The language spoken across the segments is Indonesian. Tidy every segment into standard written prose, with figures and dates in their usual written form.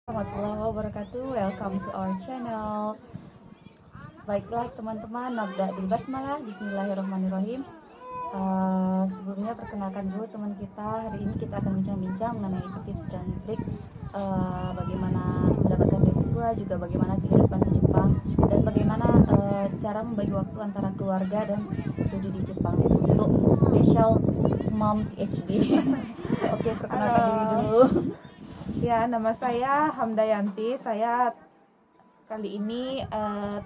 Warahmatullahi wabarakatuh. Welcome to our channel. Baiklah teman-teman, nabda bil basmalah. Bismillahirrahmanirrahim. Sebelumnya perkenalkan dulu teman kita. Hari ini kita akan bincang-bincang mengenai tips dan trik bagaimana mendapatkan beasiswa, juga bagaimana kehidupan di Jepang, dan bagaimana cara membagi waktu antara keluarga dan studi di Jepang untuk special mom PhD. Oke, perkenalkan diri dulu. Ya, nama saya Hamdayanti. Saya kali ini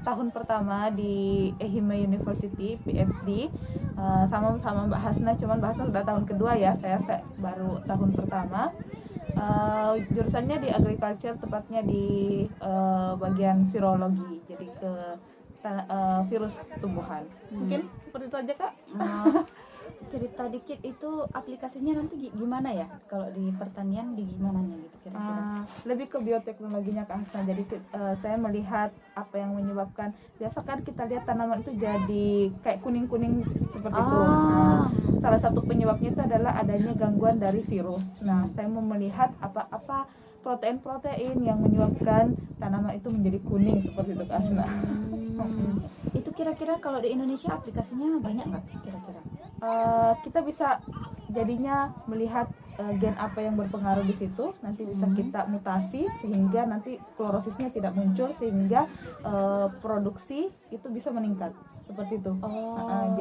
tahun pertama di Ehime University PhD, sama-sama Mbak Hasna. Cuman Mbak Hasna sudah tahun kedua ya, saya baru tahun pertama. Jurusannya di agriculture, tepatnya di bagian virologi, jadi ke virus tumbuhan. Mungkin seperti itu aja, Kak. Cerita dikit, itu aplikasinya nanti gimana ya kalau di pertanian, di gimana nya gitu kira-kira? Lebih ke bioteknologinya, Kak Hasna. Jadi saya melihat apa yang menyebabkan, biasa kan kita lihat tanaman itu jadi kayak kuning-kuning seperti itu. Salah satu penyebabnya itu adalah adanya gangguan dari virus. Nah, saya mau melihat apa protein-protein yang menyebabkan tanaman itu menjadi kuning seperti itu, Kak Hasna. Itu kira-kira kalau di Indonesia aplikasinya banyak nggak kira-kira? Kita bisa jadinya melihat gen apa yang berpengaruh di situ, nanti bisa kita mutasi sehingga nanti klorosisnya tidak muncul, sehingga produksi itu bisa meningkat seperti itu.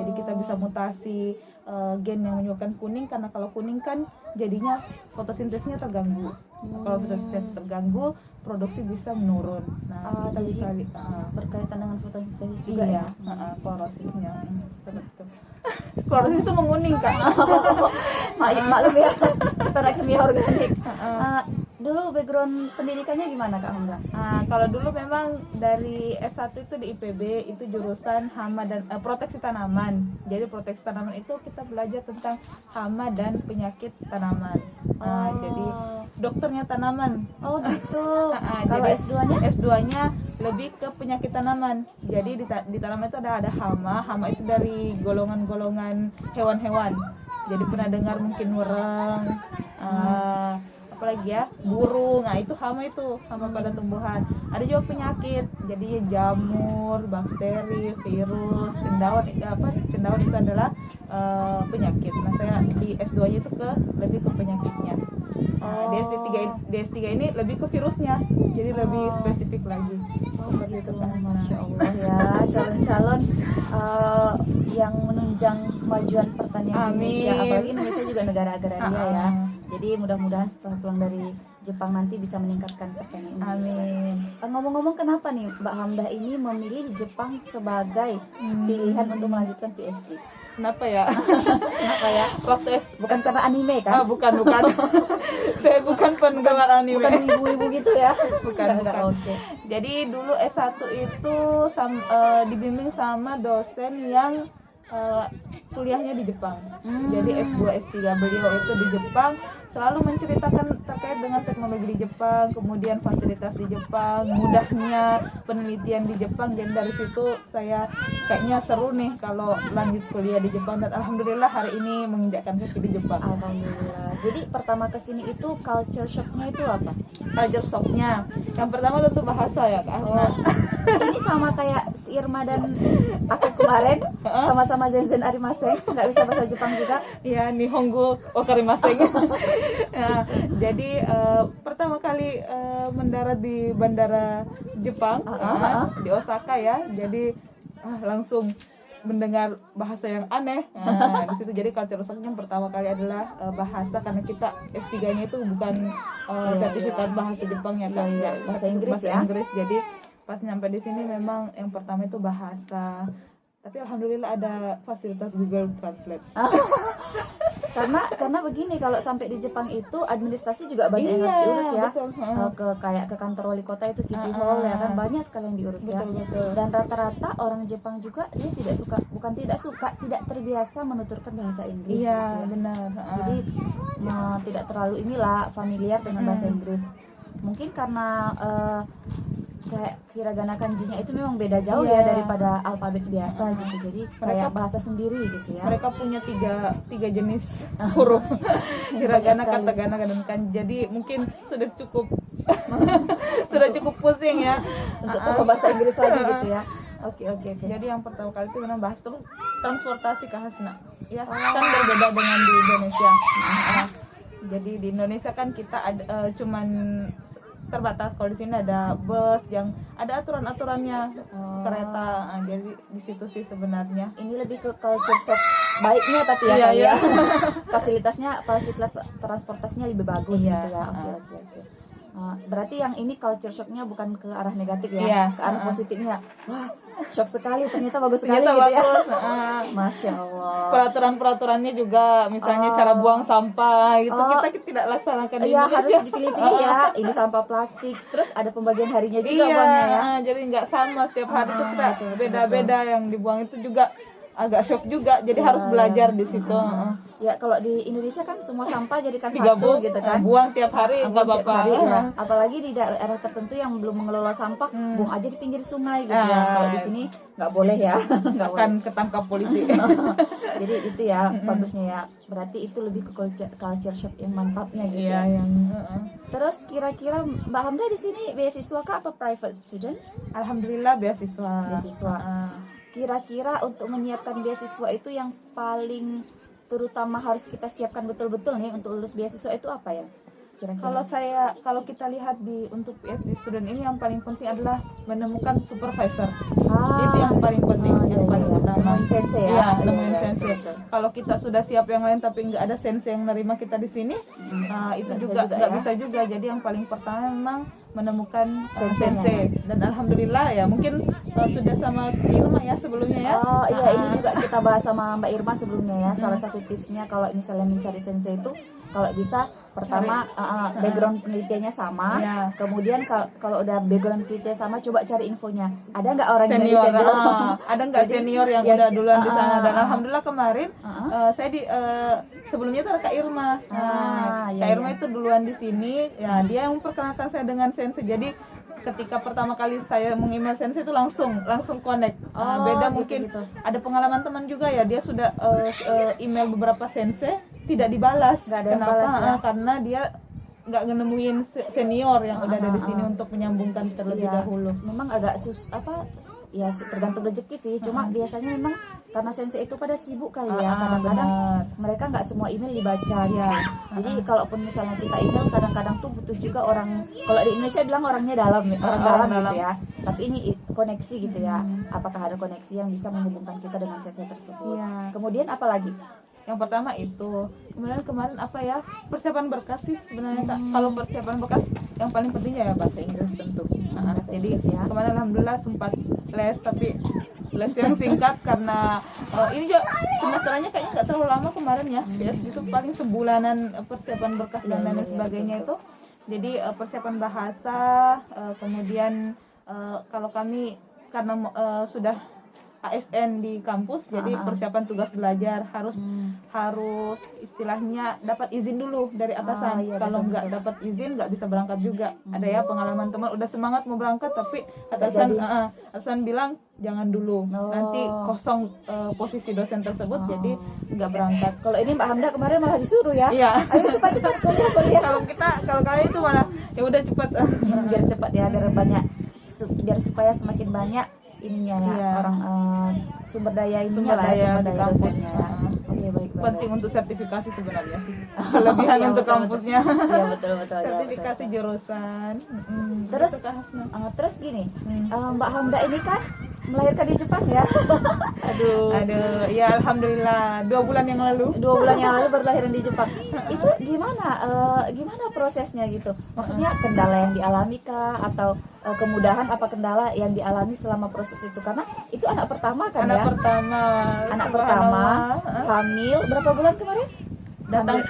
Jadi kita bisa mutasi gen yang menyebabkan kuning, karena kalau kuning kan jadinya fotosintesnya terganggu. Kalau fotosintesis terganggu, produksi bisa menurun. Nah, Jadi bisa berkaitan dengan fotosintesis juga ya? klorosisnya seperti itu. Klorosis itu menguning, Kak. Maklum ya, kita anak kimia organik. Dulu background pendidikannya gimana, Kak Hamda? Kalau dulu memang dari S1 itu di IPB, itu jurusan hama dan proteksi tanaman. Jadi proteksi tanaman itu kita belajar tentang hama dan penyakit tanaman. Jadi dokternya tanaman. Oh gitu. Kalau Jadi S2-nya? S2-nya lebih ke penyakit tanaman. Jadi di tanaman itu ada hama. Hama itu dari golongan-golongan hewan-hewan. Jadi pernah dengar mungkin wereng, apalagi ya, burung. Nah, itu hama pada tumbuhan. Ada juga penyakit, jadi jamur, bakteri, virus, cendawan. Cendawan itu adalah penyakit. Nah, saya di S2 nya itu lebih ke penyakitnya. Di S3 ini lebih ke virusnya, jadi lebih spesifik lagi. Begitu kan, Masya Allah ya, calon-calon yang menunjang kemajuan pertanian Indonesia. Apalagi Indonesia juga negara agraria ya. Jadi mudah-mudahan setelah pulang dari Jepang nanti bisa meningkatkan pertanian Indonesia. Ngomong-ngomong, kenapa nih Mbak Hamdah ini memilih Jepang sebagai pilihan untuk melanjutkan PhD? Kenapa ya? Kenapa ya? Bukan karena anime kan? Bukan. Saya bukan penggemar anime. Bukan ibu-ibu gitu ya? Bukan. Oke. Jadi dulu S1 itu dibimbing sama dosen yang kuliahnya di Jepang. Jadi S2, S3 beliau itu di Jepang, selalu menceritakan terkait dengan teknologi di Jepang, kemudian fasilitas di Jepang, mudahnya penelitian di Jepang. Dan dari situ saya kayaknya seru nih kalau lanjut kuliah di Jepang, dan alhamdulillah hari ini menginjakkan kaki di Jepang. Alhamdulillah. Jadi pertama kesini itu culture shocknya itu apa? Culture shocknya yang pertama tentu bahasa ya, Kak. Ini sama kayak si Irma dan aku kemarin, sama-sama zen arimaseng, nggak bisa bahasa Jepang juga. Ya, Nihongo wakarimaseng. Ya, jadi pertama kali mendarat di bandara Jepang, di Osaka ya. Jadi langsung mendengar bahasa yang aneh. Di situ jadi culture shock-nya pertama kali adalah bahasa, karena kita S3-nya itu bukan sertifikat bahasa Jepang ya, Kak. Bahasa Inggris bahasa ya. Inggris. Jadi pas nyampe di sini memang yang pertama itu bahasa. Tapi alhamdulillah ada fasilitas Google Translate. Karena begini, kalau sampai di Jepang itu administrasi juga banyak yang harus diurus ya. Kayak ke kantor wali kota itu City Hall ya kan, banyak sekali yang diurus ya. Dan rata-rata orang Jepang juga dia tidak terbiasa menuturkan bahasa Inggris. Iya, benar. Jadi tidak terlalu familiar dengan bahasa Inggris. Mungkin karena kayak hiragana kanjinya itu memang beda jauh ya daripada alfabet biasa gitu. Jadi kayak bahasa sendiri gitu ya. Mereka punya tiga jenis huruf, hiragana, katakana, dan kanji. Jadi mungkin sudah cukup sudah cukup pusing ya. Untuk tambah bahasa Inggris lagi gitu ya. Oke. Jadi yang pertama kali itu memang bahas terus transportasi Kak Hasna. Ya, kan berbeda dengan di Indonesia. Jadi di Indonesia kan kita ada, cuman terbatas. Kalau di sini ada bus yang ada aturan-aturannya, kereta. Jadi di situ sih sebenarnya. Ini lebih ke culture shock baiknya tapi ya Iya, kali iya. ya. Fasilitas transportasinya lebih bagus Iya. gitu ya. Oke. Berarti yang ini culture shocknya bukan ke arah negatif ya, Iya. ke arah positifnya. Wah, shock sekali, ternyata bagus sekali Ternyata gitu ya. bagus. Masya Allah. Peraturan-peraturannya juga, misalnya cara buang sampah gitu, kita tidak laksanakan di Iya, Indonesia. harus dipilih-pilih ya. Ini sampah plastik, terus ada pembagian harinya juga Iya, buangnya ya. jadi nggak sama setiap hari itu kita betul. beda-beda. Yang dibuang itu juga agak shock juga, jadi harus belajar di situ. Ya kalau di Indonesia kan semua sampah jadikan Digabung, satu gitu kan. buang tiap hari nggak Buang tiap apa-apa. hari, ya. Apalagi di daerah tertentu yang belum mengelola sampah, buang aja di pinggir sungai gitu ya. Kalau di sini nggak boleh ya, nggak boleh. Akan ketangkap polisi. Jadi itu ya bagusnya ya. Berarti itu lebih ke culture shock yang mantapnya gitu Iya, ya. yang Terus kira-kira Mbak Hamda di sini beasiswa kah apa private student? alhamdulillah beasiswa. Beasiswa. Kira-kira untuk menyiapkan beasiswa itu yang paling terutama harus kita siapkan betul-betul nih untuk lulus beasiswa itu apa ya? Kira-kira. Kalau kita lihat untuk PhD student ini yang paling penting adalah menemukan supervisor. Itu yang paling penting, yang paling utama. Nemuin sensei ya. Iya, nemuin sensei. betul. Kalau kita sudah siap yang lain tapi nggak ada sensei yang nerima kita di sini, itu Nggak bisa juga juga nggak ya. bisa juga. Jadi yang paling pertama memang menemukan Senseinya. sensei. Dan alhamdulillah ya mungkin sudah sama Irma ya sebelumnya ya. Oh iya, ini juga kita bahas sama Mbak Irma sebelumnya ya. Salah satu tipsnya kalau misalnya mencari sensei itu, kalau bisa pertama background penelitiannya sama. Iya. Kemudian kalau udah background penelitian sama, coba cari infonya. Ada nggak orang Senior, Indonesia gitu? ada nggak Jadi, senior yang ya, udah duluan di sana. Dan alhamdulillah kemarin saya sebelumnya itu ada Kak Irma. iya, Kak Irma iya. itu duluan di sini, ya dia yang memperkenalkan saya dengan sensei. Jadi ketika pertama kali saya meng-email sensei itu langsung connect. Beda gitu, mungkin gitu. ada pengalaman teman juga ya, dia sudah email beberapa sensei tidak dibalas. Nggak ada yang Kenapa? balas ya? Karena dia nggak nemuin senior yang udah ada di sini untuk menyambungkan terlebih Iya, dahulu. memang agak ya tergantung rezeki sih. Cuma biasanya memang karena sensei itu pada sibuk kali ya. Kadang-kadang benar. mereka nggak semua email dibaca gitu. Iya. Jadi kalaupun misalnya kita email, kadang-kadang tuh butuh juga orang. Kalau di Indonesia bilang orangnya dalam, orang dalam gitu ya. Tapi ini koneksi gitu ya. Apakah ada koneksi yang bisa menghubungkan kita dengan sensei tersebut? Iya. Kemudian apa lagi? Yang pertama itu, kemudian kemarin apa ya, persiapan berkas sih sebenarnya Kak. Kalau persiapan berkas yang paling pentingnya ya bahasa Inggris tentu. Bahasa Jadi Inggris ya. kemarin alhamdulillah sempat les, tapi les yang singkat karena ini juga pendaftarannya kayaknya nggak terlalu lama kemarin ya. Itu paling sebulanan persiapan berkas dan lain sebagainya betul. itu. Jadi persiapan bahasa, kemudian kalau kami karena sudah ASN di kampus, jadi persiapan tugas belajar harus istilahnya dapat izin dulu dari atasan. Iya, Kalau betul, nggak betul. dapat izin nggak bisa berangkat juga. Ada ya pengalaman teman udah semangat mau berangkat tapi atasan bilang jangan dulu, nanti kosong posisi dosen tersebut, jadi nggak berangkat. Kalau ini Mbak Hamda kemarin malah disuruh ya. Iya. Ayo cepat-cepat kuliah. Kalau kalian itu malah ya udah cepet. Biar cepat ya, biar banyak, biar supaya semakin banyak ininya ya, Iya. orang sumber daya Sumber daya di kampus. dosennya ya. Oke, baik. Penting untuk sertifikasi sebenarnya sih. Kelebihan Iya, untuk betul, kampusnya. Iya betul ya, Sertifikasi betul. jurusan. Terus, Gitu, Kak Hasna. Terus gini, Mbak Hamda ini kan melahirkan di Jepang ya. Aduh, ya alhamdulillah 2 bulan yang lalu. 2 bulan yang lalu berlahiran di Jepang. Itu gimana prosesnya gitu? Maksudnya kendala yang dialami kah, atau kemudahan apa kendala yang dialami selama proses itu? Karena itu anak pertama kan Anak ya. pertama. Anak pertama, hamil berapa bulan kemarin?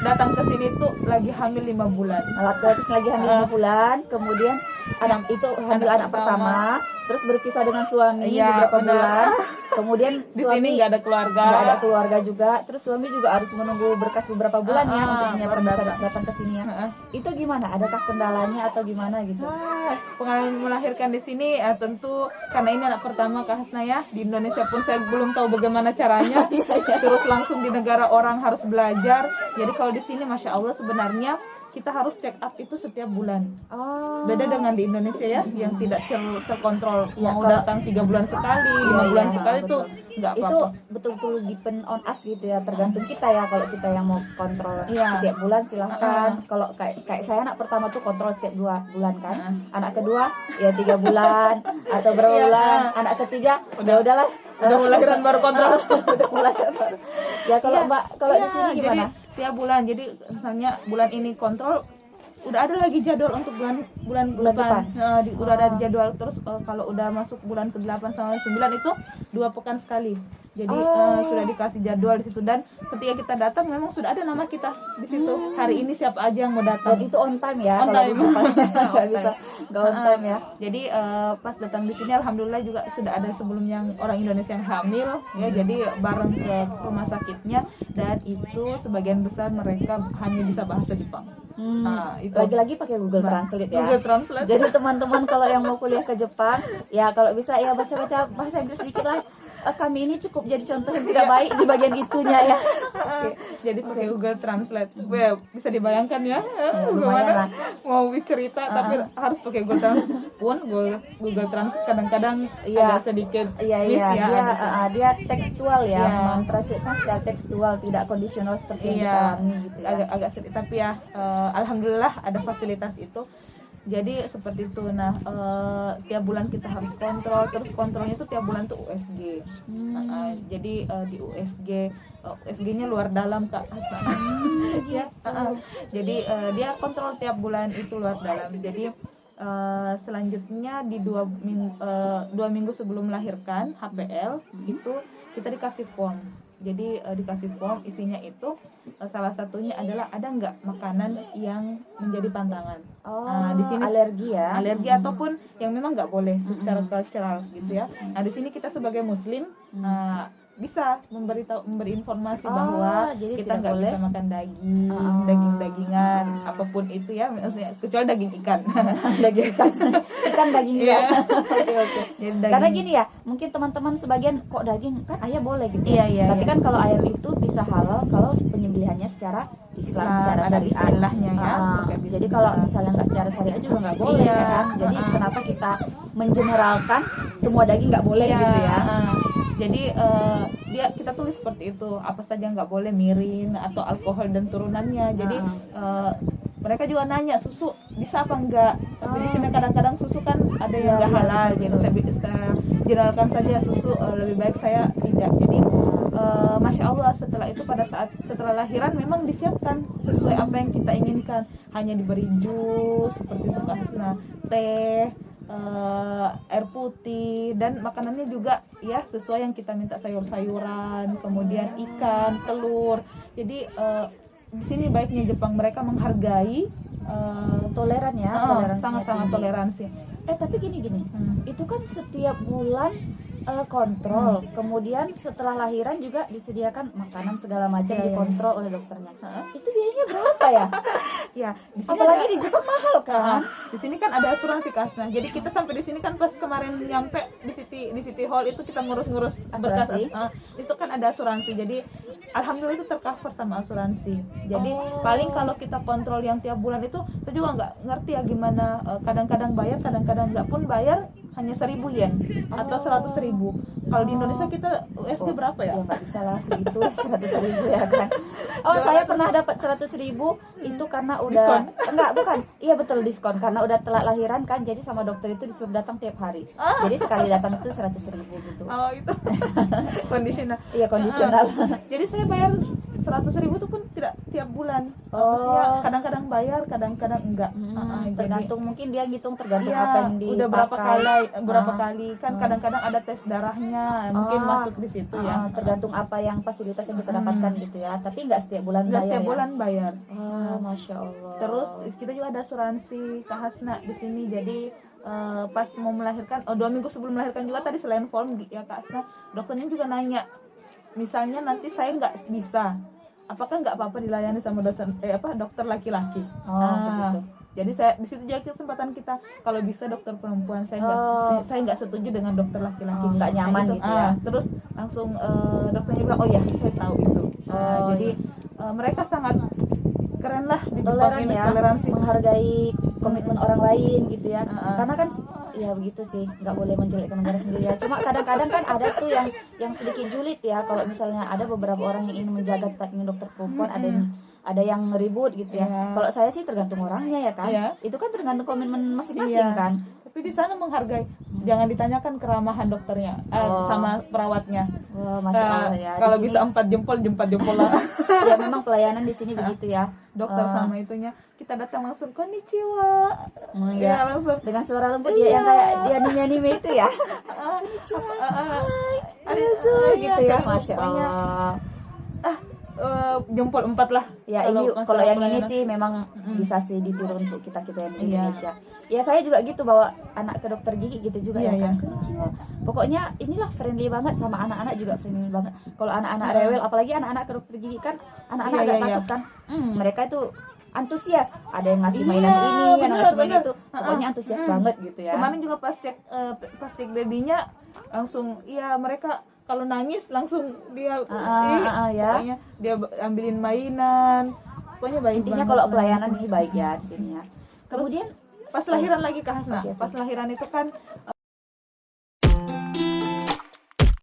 Datang ke sini tuh lagi hamil 5 bulan. Terus lagi hamil 5 bulan, kemudian hamil anak pertama, terus berpisah dengan suami Iya, beberapa benar. bulan, kemudian Di sini suami nggak ada keluarga. nggak ada keluarga juga, terus suami juga harus menunggu berkas beberapa bulan ya untuk menyiapkan baru bisa datang ke sini ya. Itu gimana? Adakah kendalanya atau gimana gitu? Pengalaman melahirkan di sini tentu karena ini anak pertama Kak Hasna ya. Di Indonesia pun saya belum tahu bagaimana caranya. Terus langsung di negara orang harus belajar. Jadi kalau di sini Masya Allah sebenarnya kita harus check up itu setiap bulan. Oh. Beda dengan di Indonesia ya, yang tidak terkontrol, Ya, mau kalau- datang 3 bulan sekali, 5 Iya, bulan iya, sekali betul. tuh nggak Itu apa-apa. betul-betul depend on us gitu ya, tergantung kita ya. Kalau kita yang mau kontrol Iya. setiap bulan silahkan. Kalau kayak saya anak pertama tuh kontrol setiap 2 bulan kan, anak kedua ya 3 bulan atau berapa Iya, bulan, anak ketiga Udah. ya udahlah Udah lahiran baru kontrol. udah mulai baru. Ya kalau Iya, Mbak kalau di iya, sini gimana? Jadi tiap bulan, jadi misalnya bulan ini kontrol, udah ada lagi jadwal untuk bulan Bulan depan. depan. Udah ada jadwal. Terus kalau udah masuk bulan ke-8 sampai 9 itu 2 pekan sekali. Jadi sudah dikasih jadwal di situ, dan ketika kita datang memang sudah ada nama kita di situ. Hari ini siapa aja yang mau Dan datang. itu on time ya, On kalau time. di Jepang nggak On bisa nggak on time ya. Jadi pas datang di sini alhamdulillah juga sudah ada sebelum yang orang Indonesia yang hamil ya, jadi bareng ke rumah sakitnya, dan itu sebagian besar mereka hanya bisa bahasa Jepang. Itu Lagi-lagi pakai Google Translate ya. Google Translate. Jadi teman-teman kalau yang mau kuliah ke Jepang, ya kalau bisa ya baca-baca bahasa Inggris dikit lah. Kami ini cukup jadi contoh yang tidak baik di bagian itunya ya. Oke. Jadi pakai Google Translate. Well, bisa dibayangkan ya, lumayan lah. mau cerita tapi harus pakai Google Translate. Pun Google Translate kadang-kadang Iya. agak sedikit Iya miss iya, ya, dia ada. dia tekstual ya, Iya. mentranslate secara tekstual, tidak kondisional seperti yang Iya, kita alami gitu ya. agak sedikit, tapi ya alhamdulillah ada fasilitas itu. Jadi seperti itu. Nah, tiap bulan kita harus kontrol, terus kontrolnya itu tiap bulan tuh USG. Jadi di USG-nya luar dalam Kak Hasna. Gitu. Jadi dia kontrol tiap bulan itu luar dalam. Jadi selanjutnya di 2 minggu sebelum melahirkan HPL itu kita dikasih form. Jadi dikasih form, isinya itu salah satunya adalah ada nggak makanan yang menjadi pantangan. Oh, Di sini alergi ya. alergi ataupun yang memang nggak boleh secara cultural gitu ya. Nah di sini kita sebagai muslim bisa memberi informasi bahwa jadi kita tidak nggak boleh bisa makan daging-dagingan apapun itu ya, maksudnya kecuali daging ikan. daging ikan daging Iya. ya. Oke. Jadi daging- Karena gini ya, mungkin teman-teman sebagian kok daging kan ayah boleh gitu. Iya, Tapi iya. kan kalau ayam itu bisa halal kalau penyembelihannya secara Islam, secara ada syariat. bismillahnya ya. Pakai Jadi bismillah. kalau misalnya nggak secara syariat juga nggak boleh Iya. ya kan. Jadi kenapa kita mengeneralkan semua daging nggak boleh Iya, gitu ya? Jadi kita tulis seperti itu, apa saja nggak boleh, mirin atau alkohol dan turunannya. Jadi mereka juga nanya susu bisa apa enggak, tapi di sini kadang-kadang susu kan ada yang nggak halal, jadi saya generalkan saja susu lebih baik saya tidak. Jadi masya Allah setelah itu setelah lahiran memang disiapkan sesuai apa yang kita inginkan, hanya diberi jus seperti itu Kak Hasna, teh, air putih, dan makanannya juga ya sesuai yang kita minta, sayur-sayuran, kemudian ikan, telur. Jadi di sini baiknya Jepang, mereka menghargai, Toleran ya, toleransinya sangat-sangat tinggi. toleransi. Tapi gini, itu kan setiap bulan kontrol, kemudian setelah lahiran juga disediakan makanan segala macam, Iya, iya. dikontrol oleh dokternya. Itu biayanya berapa ya? Ya, di sini Apalagi ada- di Jepang mahal kan? di sini kan ada asuransi Kasna. Jadi kita sampai di sini kan pas kemarin nyampe di City Hall itu kita ngurus-ngurus berkas Asuransi? itu kan ada asuransi. Jadi alhamdulillah itu tercover sama asuransi. Jadi paling kalau kita kontrol yang tiap bulan itu saya juga nggak ngerti ya gimana, kadang-kadang bayar, kadang-kadang nggak, pun bayar hanya 1.000 yen atau 100.000. Kalau di Indonesia kita USG berapa ya? Ya nggak bisa lah segitu, 100.000 ya kan. Saya pernah dapat 100.000 itu karena udah bukan. Iya betul, diskon karena udah telat lahiran kan. Jadi sama dokter itu disuruh datang tiap hari. Jadi sekali datang itu 100.000 gitu. Oh itu kondisional. Iya kondisional. Jadi saya bayar 100.000 itu pun tidak tiap bulan. Maksudnya kadang-kadang bayar, kadang-kadang enggak. Tergantung, mungkin dia ngitung tergantung Iya, apa yang dipakai. udah berapa kali kan kadang-kadang ada tes darahnya, mungkin masuk di situ ya. Tergantung apa yang fasilitas yang kita dapatkan gitu ya. Tapi nggak setiap bulan Nggak bayar setiap ya. bulan bayar. Masya Allah. Terus kita juga ada asuransi Kak Hasna di sini. Jadi pas mau melahirkan, 2 minggu sebelum melahirkan juga tadi selain form ya Kak Hasna, dokternya juga nanya, misalnya nanti saya nggak bisa, apakah nggak apa-apa dilayani sama dokter laki-laki. Begitu. Jadi saya di situ juga kesempatan kita, kalau bisa dokter perempuan, saya nggak setuju dengan dokter laki-laki. Nggak nyaman Nah, gitu ya. Terus langsung dokternya bilang, oh ya saya tahu itu. Jadi mereka sangat keren lah di Jepang toleran ini, ya, toleransi. menghargai komitmen orang lain gitu ya. Heeh. Karena kan ya begitu sih, nggak boleh menjelekkan negara sendiri ya. Cuma kadang-kadang kan ada tuh yang sedikit julid ya, kalau misalnya ada beberapa orang yang ingin menjaga tetapnya dokter perempuan, ada yang ribut gitu ya. Iya. Kalau saya sih tergantung orangnya ya kan. Iya. Itu kan tergantung komitmen masing-masing Iya. kan. Tapi di sana menghargai, jangan ditanyakan keramahan dokternya sama perawatnya. Wah, Masya Allah ya. Di Kalau sini- bisa 4 jempol lah. ya memang pelayanan di sini begitu ya. Dokter sama itunya, kita datang langsung konnichiwa. Ya. Langsung. Dengan suara lembut ya, yang kayak di anime-anime itu ya. Gitu ya, Masya Allah. Jempol 4 lah. Ya ini masalah kalau yang ini pelayanan. sih memang bisa sih ditiru untuk kita yang di Iya. Indonesia. Ya saya juga gitu bawa anak ke dokter gigi gitu juga Iya, ya kan. iya. Konnichiwa. Pokoknya inilah friendly banget sama anak-anak juga friendly banget. Kalau anak-anak Iya. rewel, apalagi anak-anak ke dokter gigi kan anak-anak Iya, agak iya, takut kan. Mereka itu antusias. Ada yang ngasih Iya, mainan ini, ada yang ngasih mainan bener. itu. Pokoknya antusias banget gitu ya. Kemarin juga pas cek babynya langsung, iya mereka kalau nangis langsung dia ya. pokoknya dia ambilin mainan, pokoknya baik Intinya banget kalau lah. pelayanan ini baik ya di sini ya. Terus Kemudian pas lahiran lagi Kak Hasna, Oke. pas lahiran itu kan